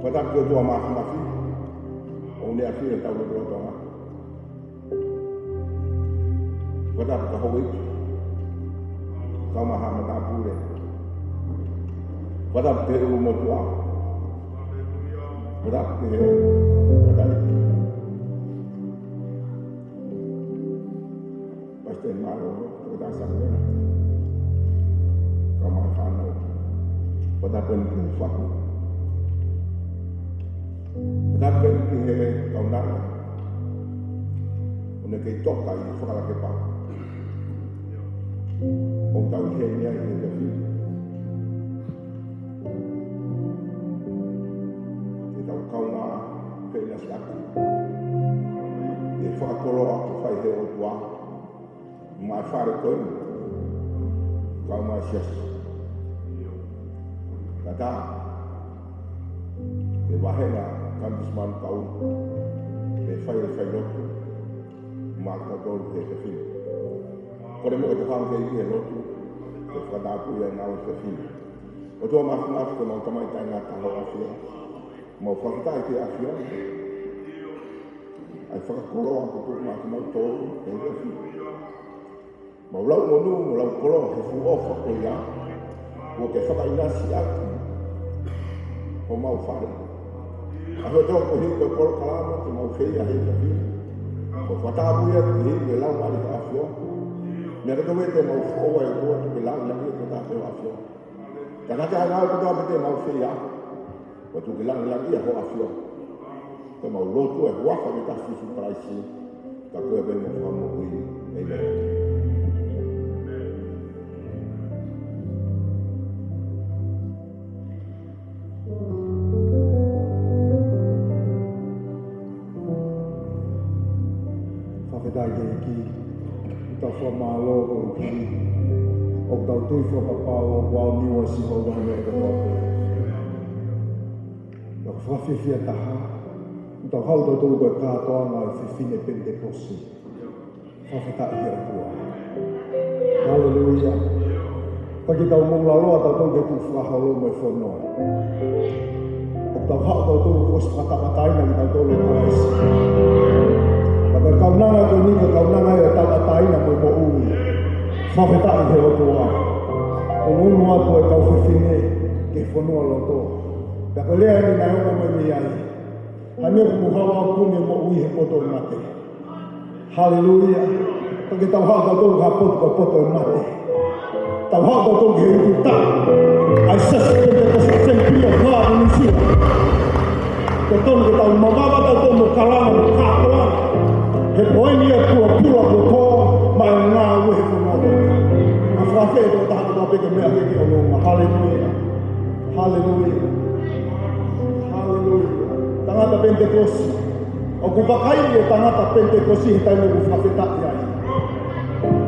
Padahal kedua maaf-maafi, orang dia akhir tahu berapa orang. Padahal kahwin, kau maha mentapu deh. Padahal dia umur tua, padahal dia padahal pasti malu, padahal sampai kau maha padahal pun fakir. Tapi kita kau nak, untuk kita kau ini fakal kita. Kau tahu ini jadi. Kita kau nak kena selaki. Di fakal kalau aku faham orang tua, macam kau kau masih kata, bahaya. Kan bisman tahu, file tu, maka tahu dia sefil. Kalau mereka tahu dia ini lotu, pada aku yang nahu sefil. Untuk maaf kalau kami tanya tahu afia, mau fakta itu afia. Fakta kalau aku tu macam tahu dia sefil. Mau lau kalau hefu off aku ya, bukan fakta ini siap, kau mau faham. Aku tahu kau hidup kalau kalam tu mau kaya hidup ni. Kau fatabu ya tu hidup belau balik afio. Mereka tu mereka mau awal tu tu belau lagi tu tak belau afio. Karena jangan kau tu mereka mau kaya, waktu belau lagi ya kau afio. Kau mau lotu eh wafat kita sisi praisi. Tak kau yang mau kamu ini. whamalo o ki. O tau tui whapapao o wau niwa si ho wahane e kapape. Nau whawhiwhia taha. Tau hau tau tau koe kātoa ngā i whiwhine Pentekosi. Whawhatai hira tua. Hallelujah. Pagi tau mōla loa tau tau ke tu whahalo mai whanau. O tau hau tau tau os whakapataina ki tau tau le kaisi. Maka kaunanga koe nina kaunanga e tau ataina mai mo ui. Whawhatai hira tua. O nunu atu e kau whiwhine ke whanua loto. Paka lea ni nai ona mai mi ai. Hane ku hawa o kune mo ui he poto e mate. Hallelujah. Pagi tau hau tau tau ka poto e mate. Tau hau tau tau ke hitu ta. Ai sasake te kasa sempia wā ni sila. Te tonu ke tau mamawa tau tau mo kalana mo kātoa. He poeni a kua pula ko tō mai ngā uhe whanau. A whawhe tō taha tō peke mea heke o nōma. Hallelujah. Hallelujah. Hallelujah. Tangata Pentekosi. O ku wakai e tangata Pentekosi he taino ku whawhetaki ai.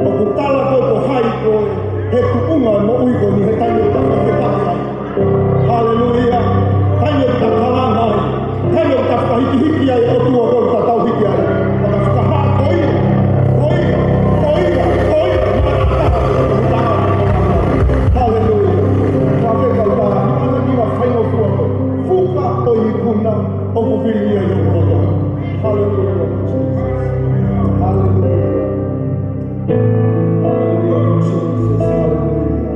O ku tala koe ko hai koe. He tuunga mo ui ko ni he taino ka whawhetaki ai. Hallelujah. Taino ka kalana ai. Taino ka whahiki ai o tua koe ka tau hiki ai. Maka whakaha koira. Koira. Koira. Koira. Hallelujah. Whawhetau taha. Ana kiwa whaino tua koe. Fuka o i kuna o ku whiri ai o roto. Hallelujah. Hallelujah. Hallelujah. Jesus. Hallelujah.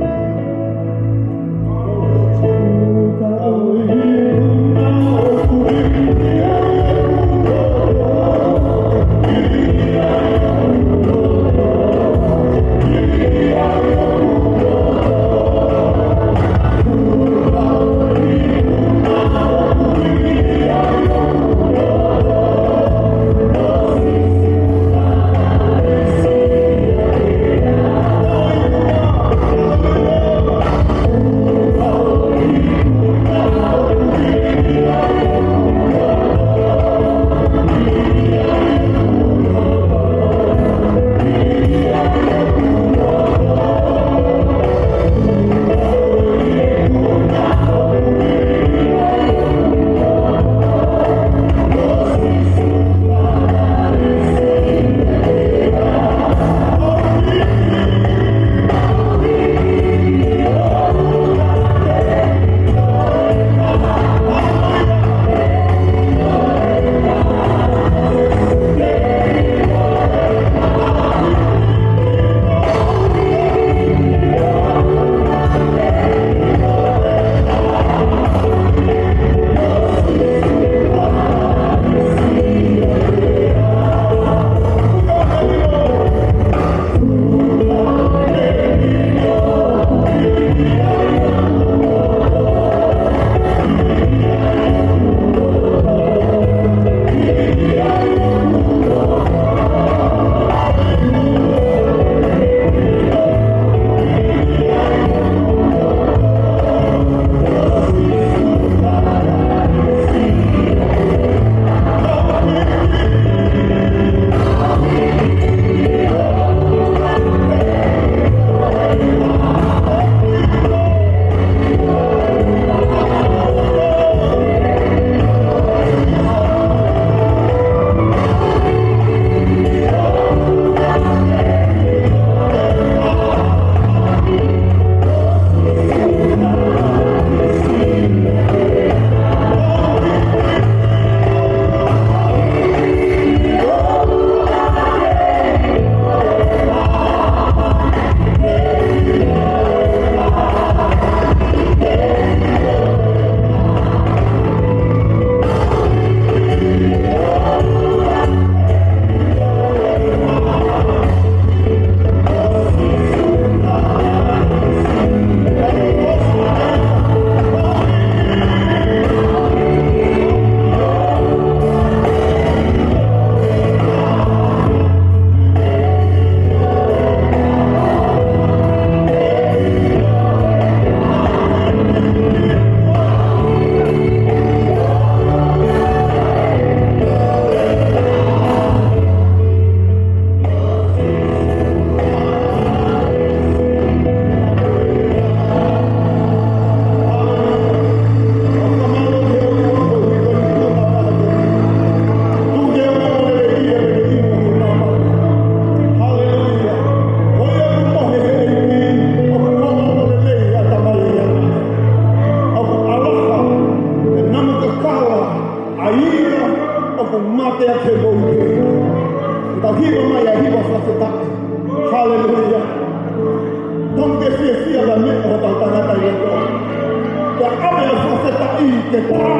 Hallelujah.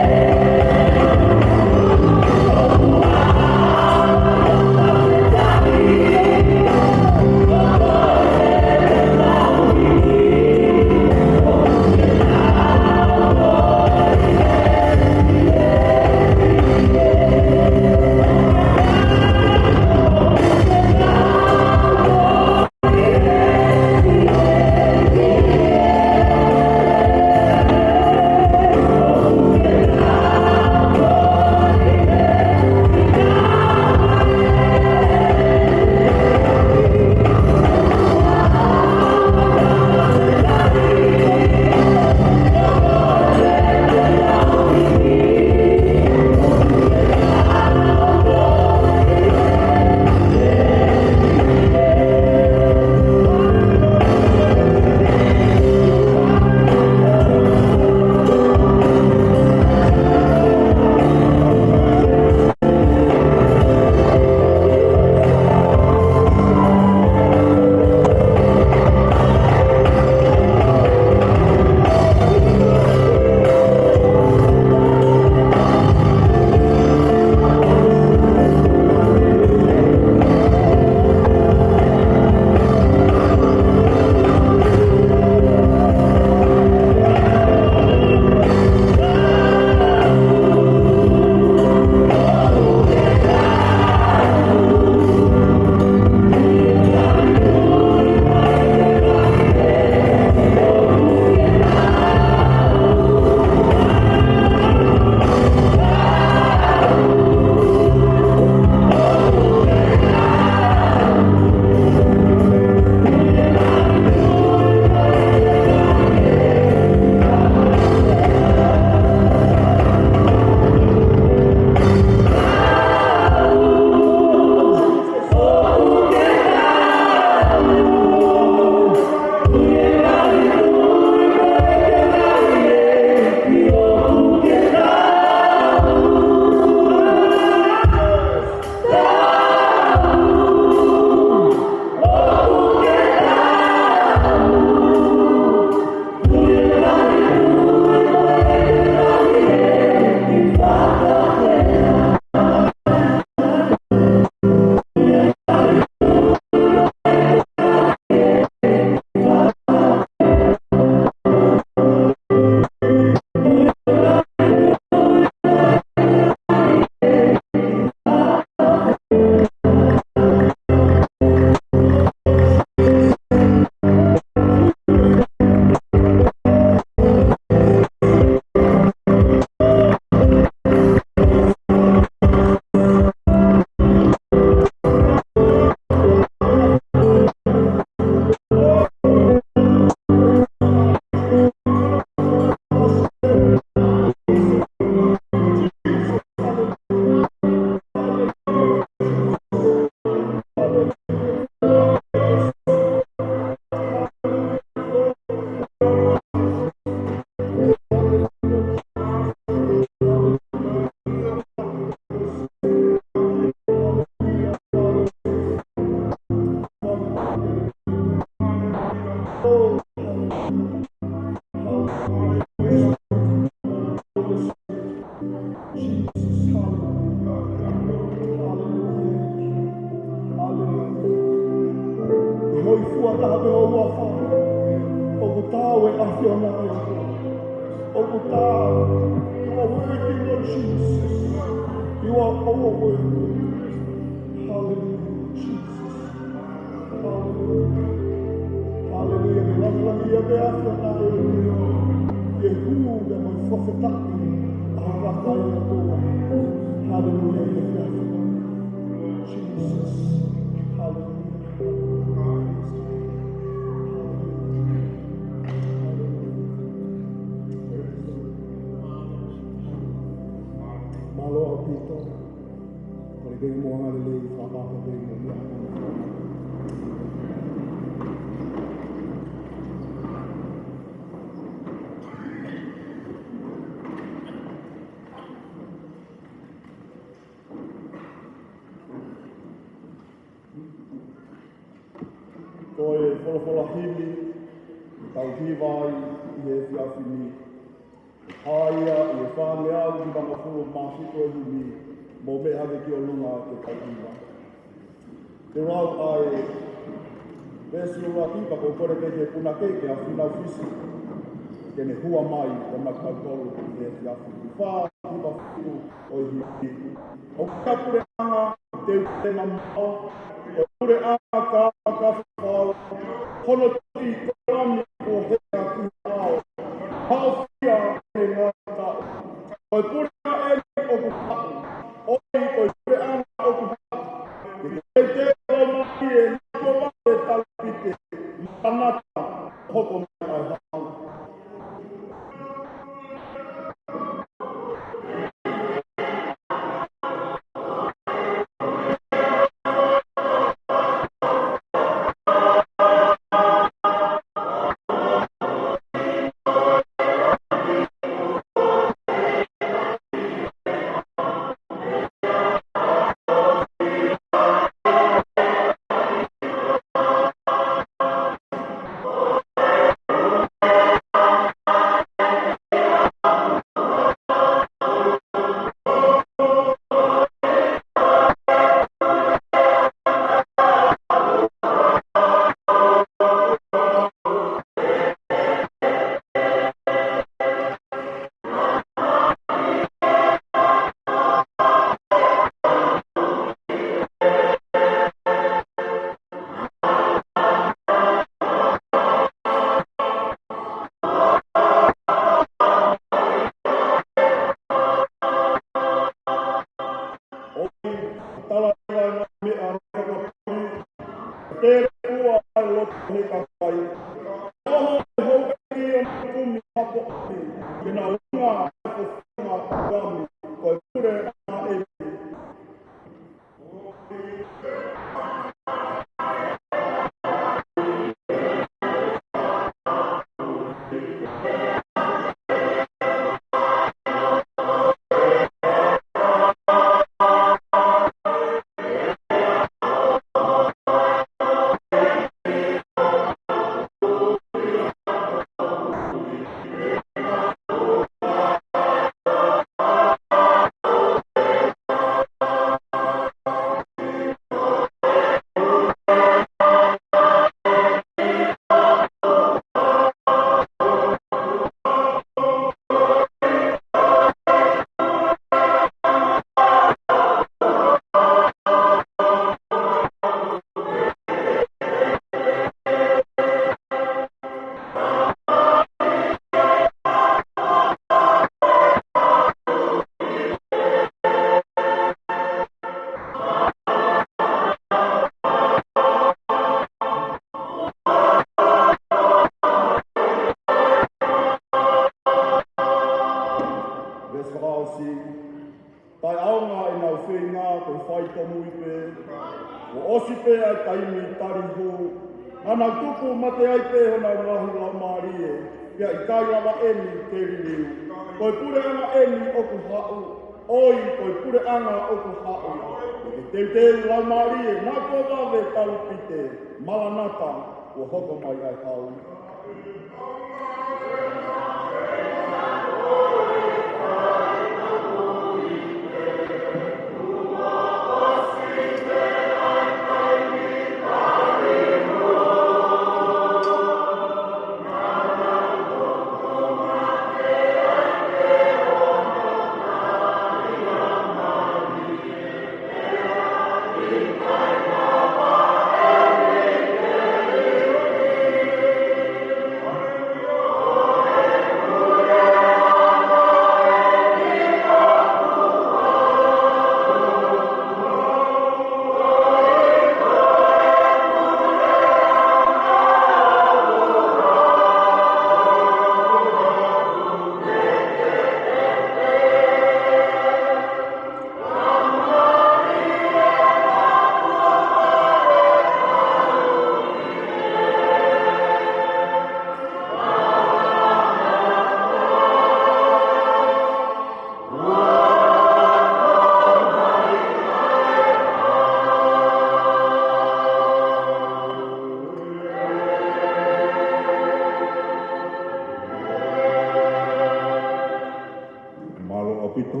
malo apito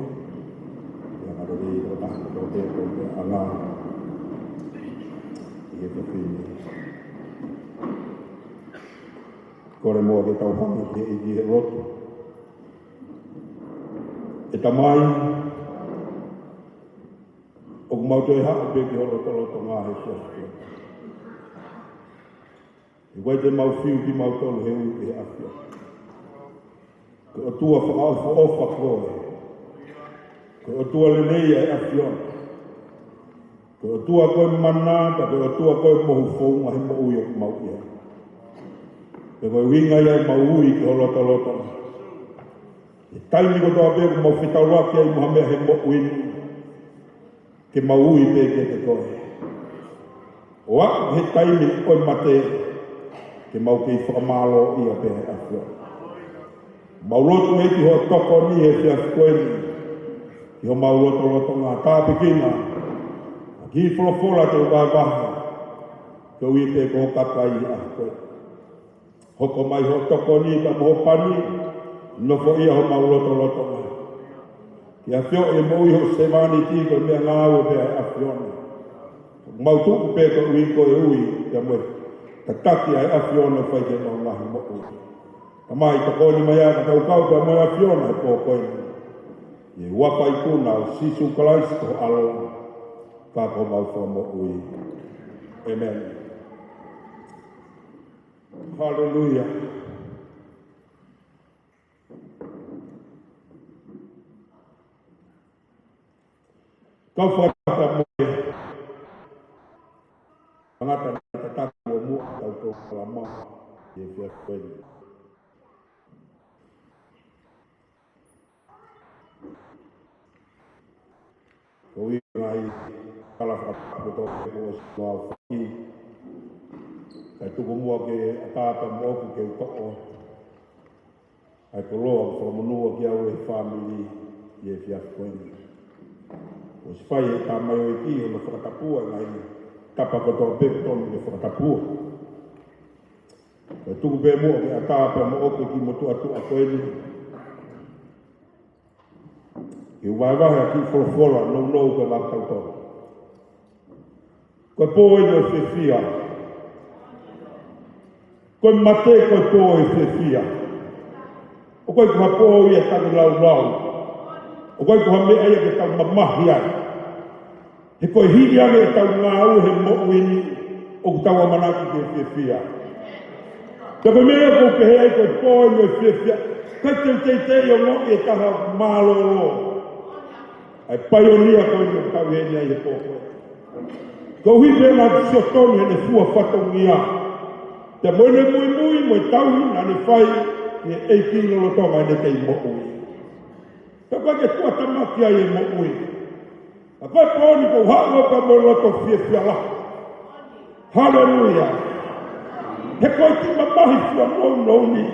yang ada di kota Alang itu ini kore mo ke tau hangi ke igi roto e tamai o mau te ha be ki roto ngā he sia i wai te mau fiu ki mau tolu he ui e afia ko o tua whaaofa koe ko o tua lenei e afiona ko o tua koe manata ko o tua koe mohu whaunga he mo ui o mau ia e koe winga ia mau ui ki o loto e taimi ko toa pēku mau whitauraki ai mohamea he mo ui ke mau ui pēke te koe o aku he taimi koe mate ke mau kei whakamalo ia pēhe afiona maulotu e ki ho toko ni he whia koeni ki ho mauloto ngā tāpikina ki wholofola te wāwaha ke ui te ko kakai a koe hoko mai ho toko ni ka moho pani nofo ia ho mauloto ngā ki a whio e moi ho semani tiko mea ngāwe pēhe afiona mautuku pē ko ui koe ui kia moe ta taki ai afiona whai ke mau ngahi mo ui Amai ta koni mai ana tau kau ka mai afiona e po koe. Ye wapa i kuna o sisu kalaisto alo ka ko mau whamo ui. Amen. Hallelujah. Kau whakata moe. Angata na tatako o mua tau tau kalama. Ye whia koe. Ko i ngai kala whakapo tō ke o sua whaki. Kai tuku mua ke atata moku ke utoko. Ai ko loa ko whamanua ki au e whamili i e whiafu koeni. O si whai e tā mai o e ki o na whakatapua ngai tapa ko tō peku tonu ke whakatapua. Kai tuku pe mua ke atata moku ki motu atu a koeni. I waiwahe ki wholofola nou ka mātau tōna. Koe pōi no whiwhia. Koe mate koe pōi whiwhia. O koe kuha pōi e tangi lau. O koe kuha mea ia ke tau mamahi ai. He koe hiri ane e tau ngā au he mo'uini o ku tau amanaki ke whiwhia. Te koe mea koe pehea koe pōi no whiwhia. Koe te o ngoi e taha mālolo. Ai paionia koe ni o tau heni ai e pōkoe. Ko hui pēnā kisio tonu hene fua whatongia. Te moene mui mo tau na ne whai e eiki ngolo tonga ne kei mo'ui. Te koe ke tua tamaki ai e mo'ui. A koe pōni ko hao ka mo roto whia la. Hallelujah. He koe ki mamahi fua nou ni.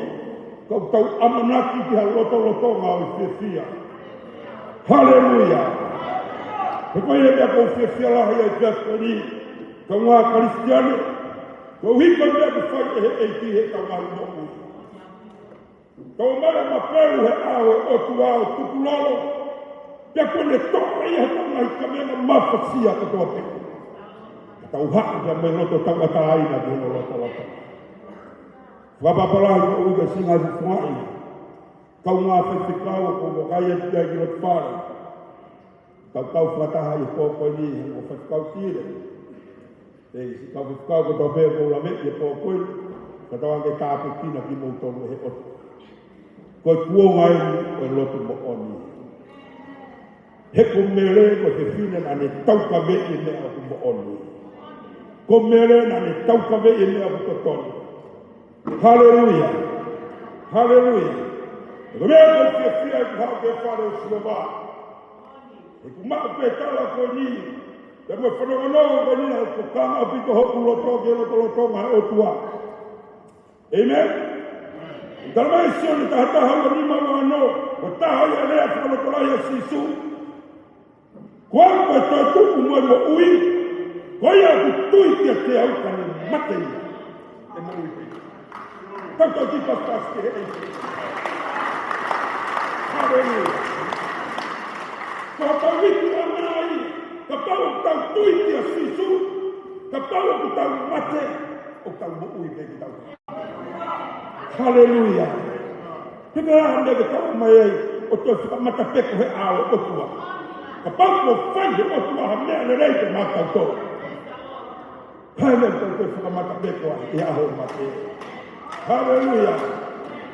Kau tau amanaki ki ha roto ngā o whia. Hallelujah. He koe e mea kou whia lahi ai Jaskoni. Kau ngā Kristiane. Kau hika mea ku whai e he eiti he tau ngā mo'ui. Kau mara ma peru he ao e otu ao tukulolo. Pea kone toka i he tau ngā hika mea ma mawhasia ka toa peku. Ka tau haka kia me roto tangata aina ki hino roto. Whapapalahi ka uiga singa zi fuai. Kau ngā whewhikau ko wakai e tia ki roto whare. Kau whataha i pōkoi ni o whewhikau tire. Si kau whewhikau ko tō pēr kou la meki e pōkoi. Ka tau ange tāpe kina ki mōtonu he otu. Koe kuonga e o lotu mo oni. He ko mere ko te whinen ane tauka vei mea o mo oni. Ko mere ane tauka vei mea o totonu. Hallelujah. Hallelujah. Ko mea ko te whia i hao te whare o Silova. E ku maa pe tala ko ni. Te mwe whanongonogo ko ni na ko kanga o pito hoku lotoke lotonga he otua. Amen. Taramai sione tahataha o ni mawa no. O taha i alea whakalotorai a sisu. Koa koe toi tuku moe mo ui. Koe ia ku tui tia te au kane mate ia. E mo ui pita. Tau tau ki pastaske he eisi. Hallelujah. ui pe ki tau. Hallelujah. Pika hande ke tau mai ai o te whakamata peko he ao o tua. Ka pau o whai he o tua ha mea le rei te mātau tō. Hai me tau te whakamata peko a i aho mate. Hallelujah.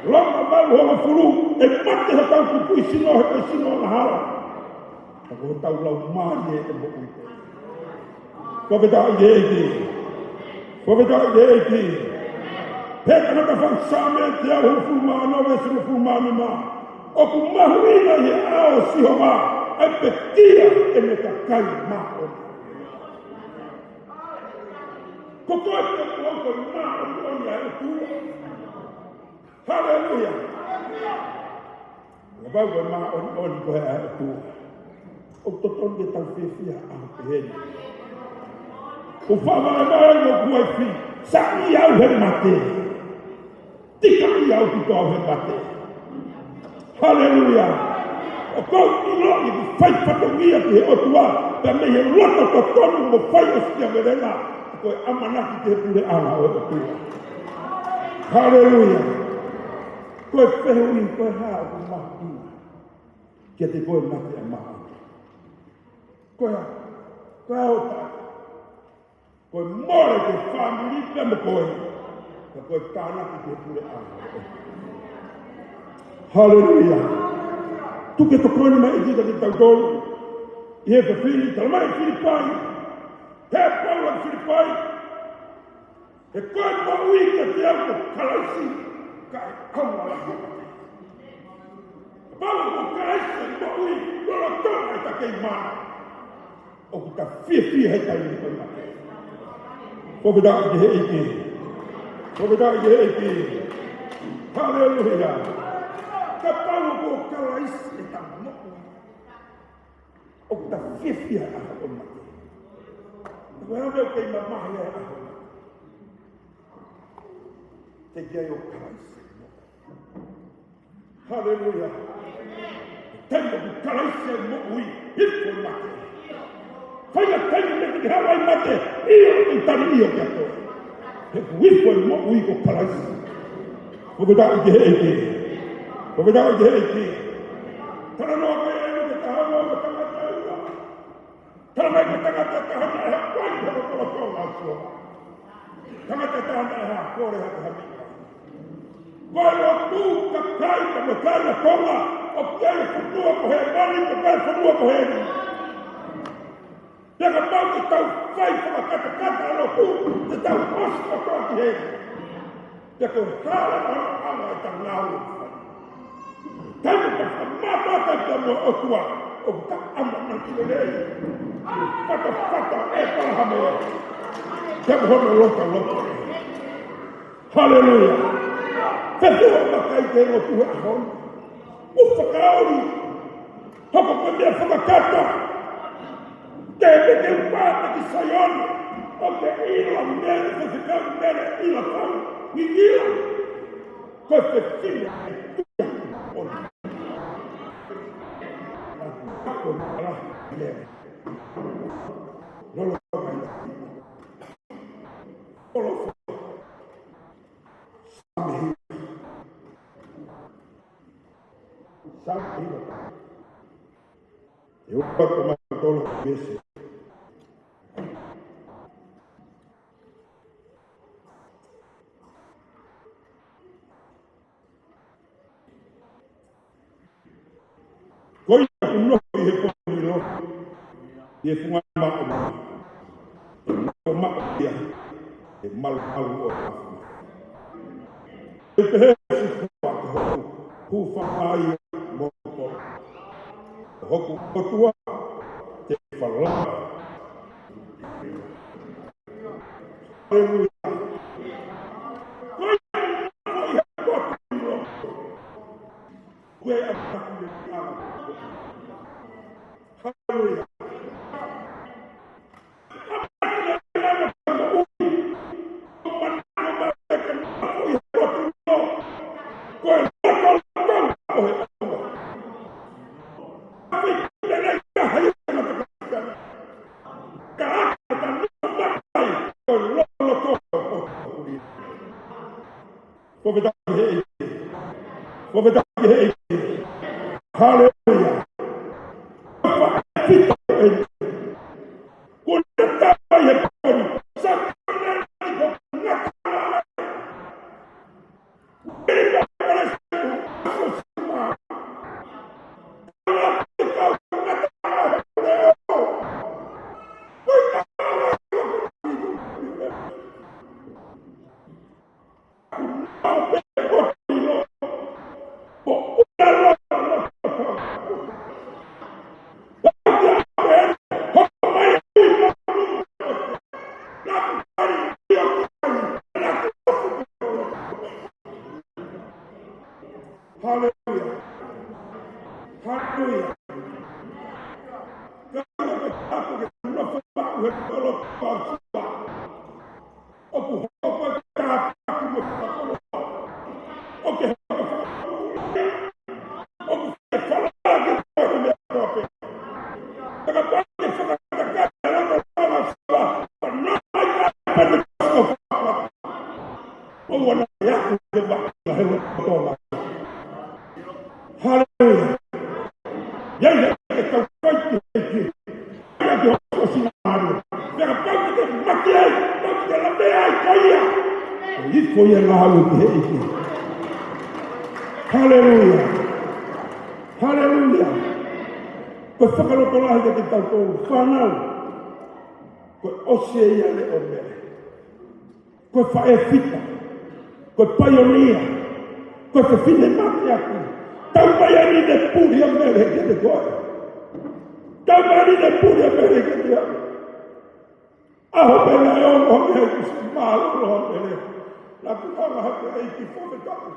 Longa malu honga furu e mate ha tau kupui sino he kai sino na hala. Ka ko tau lau maari e mo ui pe. Whaweta i eiki. Whaweta i eiki. Peka naka whang sāme te au hu furu maa nowe sino furu maa ni maa. O ku mahuina i ao siho maa. E pe tia e me ka kai maa o. Ko koe te kua ko maa o ni oni a e tua. Hallelujah. Nga bau ko maa o ni oni ko he a e tua. O toton de tau whiwhia a te heni. O whawara mai no kuai whi. Sa i au he mate. Tika i au ki tau he mate. Hallelujah. O kou i lo i ku whai whatongia ki he otua. Ka me he roto to tonu mo whai o skia merenga. Koe amanaki te pure ana o otua. Hallelujah. Koe whehui koe haa ku mahu. Kia te koe mate a mahu. Koe o tai. Koe more te whamiri pe me koe. Ka koe tānaki te pure ana. Hallelujah. Tuke to koe ni mai i tika te tautolu. I he whawhiri, talamai Filipai. He Paula Filipai. He koe maui kia te au ko kalaisi. Ka e kaua la hukate. Paula ko kalaisi maui. Kola tonga i ta kei mana. O ku ta whiwhia hei tai ni koe mate. Whawhida i he eiki. Whawhida i he eiki. Hallelujah. Ka Paula ko kalaisi e ta moku. O ku ta whiwhia a koe mate. Koe hau kei mamahi e a koe. Te kia i o kalaisi. Hallelujah. Tenga ku kalaisi e moku i hifo mate. Whaia tenga me te hawa i mate. Ia o te tari i o kia toi. He ku hifo e moku i ko kalaisi. Whawhida i te he eiki. Whawhida i te he eiki. Tara noa koe e no te tahawa o tangata e ua. Tara mai ko tangata tahana e ha koe i hoko kola tonga a sua. Tangata tahana e ha kore haka hamika. Koe o tū ka kai ka me kai na tonga. O kei whanua ko he mani ka kai whanua ko he ni. Teka pau te tau whai whakakata kata alo tū. Te tau osko toa ki he ni. Teko hara ana e ta ngāu. Tēnu ka whamata ka mo otua. O ka ama na kirelei. Whata e palahame. Teko hono loka. Hallelujah. Whewhua makai te rotu e ahon. O whakaori. Hoko koe mea whakakata. Te te upata ki Sayone. O te ila mere, te whikau mere, ila pau. Ni ila. Koe te whina e tuia o ni. Ako nara mere. Lolo kai na. Lolo fo. Samehi. Samehi. Eu pago mais tolo desse. Coisa com nós e recolheu. E foi uma máquina. Uma máquina. E mal o. Eu penso o fai moco. Hoku otua te whalonga. Hallelujah. Koe i ha kota i ro. Koe a taku me ala. Hallelujah. Ia ke tau kai ki. Ia ke o sinaro. Ia pau ke maki ai, pau ke la mea ai koia. I koia ngā halu ki hei ki. Hallelujah. Hallelujah. Koe whakaroto lahi ke tau tōru whanau. Koe ose ia le o mere. Koe whae whita. Koe pioneer. Koe te whine maki aku. Tau mai ani ne puri a mere ke te koe. Tau mai ani ne puri a mere ke te aku. Aho pena e ongo me kusi mālo roa mere. La kukanga hake eiki whome kaku.